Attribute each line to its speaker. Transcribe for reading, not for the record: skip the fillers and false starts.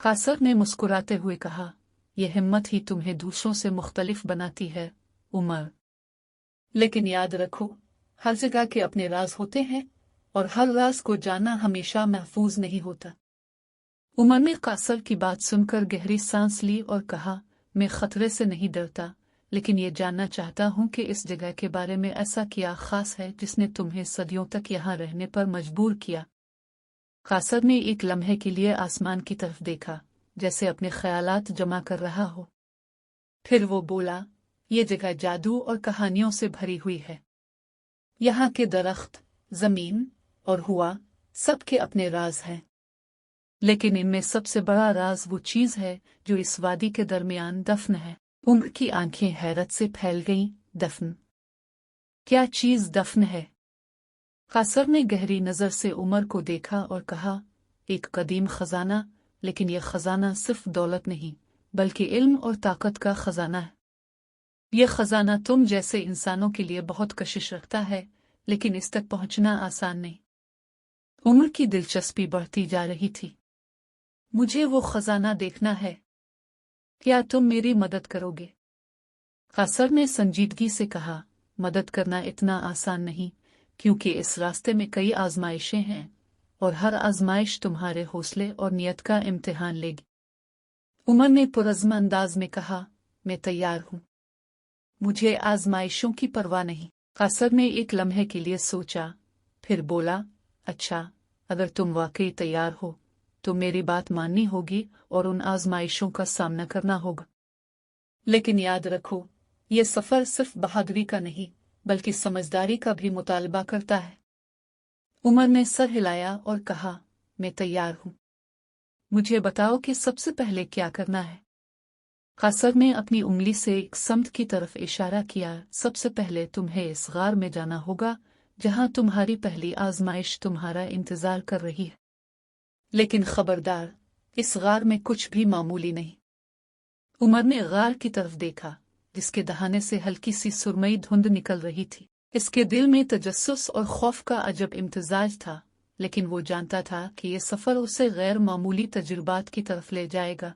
Speaker 1: कासर ने मुस्कुराते हुए कहा, यह हिम्मत ही तुम्हें दूसरों से मुख्तलिफ बनाती है, उमर। लेकिन याद रखो, हर जगह के अपने राज होते हैं और हर राज को जानना हमेशा महफूज नहीं होता। उमर ने कासर की बात सुनकर गहरी सांस ली और कहा, मैं खतरे से नहीं डरता, लेकिन ये जानना चाहता हूँ कि इस जगह के बारे में ऐसा क्या खास है जिसने तुम्हें सदियों तक यहाँ रहने पर मजबूर किया। कासर ने एक लम्हे के लिए आसमान की तरफ देखा, जैसे अपने ख्यालात जमा कर रहा हो। फिर वो बोला, ये जगह जादू और कहानियों से भरी हुई है। यहाँ के दरख्त, जमीन और हवा सबके अपने राज हैं, लेकिन इनमें सबसे बड़ा राज वो चीज है जो इस वादी के दरमियान दफन है। उमर की आंखें हैरत से फैल गईं। दफन? क्या चीज दफन है? कासर ने गहरी नजर से उमर को देखा और कहा, एक कदीम खजाना, लेकिन यह खजाना सिर्फ दौलत नहीं, बल्कि इल्म और ताकत का खजाना है। यह खजाना तुम जैसे इंसानों के लिए बहुत कशिश रखता है, लेकिन इस तक पहुंचना आसान नहीं। उमर की दिलचस्पी बढ़ती जा रही थी। मुझे वो खजाना देखना है। क्या तुम मेरी मदद करोगे? कासर ने संजीदगी से कहा, मदद करना इतना आसान नहीं, क्योंकि इस रास्ते में कई आजमाइशें हैं और हर आजमाइश तुम्हारे हौसले और नियत का इम्तिहान लेगी। उमर ने पुरज़्म अंदाज में कहा, मैं तैयार हूं। मुझे आजमाइशों की परवाह नहीं। कासर ने एक लम्हे के लिए सोचा, फिर बोला, अच्छा, अगर तुम वाकई तैयार हो तो मेरी बात माननी होगी और उन आजमाइशों का सामना करना होगा। लेकिन याद रखो, ये सफर सिर्फ बहादुरी का नहीं, बल्कि समझदारी का भी मुतालबा करता है। उमर ने सर हिलाया और कहा, मैं तैयार हूं। मुझे बताओ कि सबसे पहले क्या करना है। कासर ने अपनी उंगली से एक सम्त की तरफ इशारा किया। सबसे पहले तुम्हें इस गार में जाना होगा, जहां तुम्हारी पहली आजमाइश तुम्हारा इंतजार कर रही है। लेकिन खबरदार, इस गार में कुछ भी मामूली नहीं। उमर ने गार की तरफ देखा, जिसके दहाने से हल्की सी सुरमई धुंध निकल रही थी। इसके दिल में तजस्सुस और खौफ का अजब इम्तिजाज था, लेकिन वो जानता था कि ये सफर उसे गैर मामूली तजुर्बात की तरफ ले जाएगा।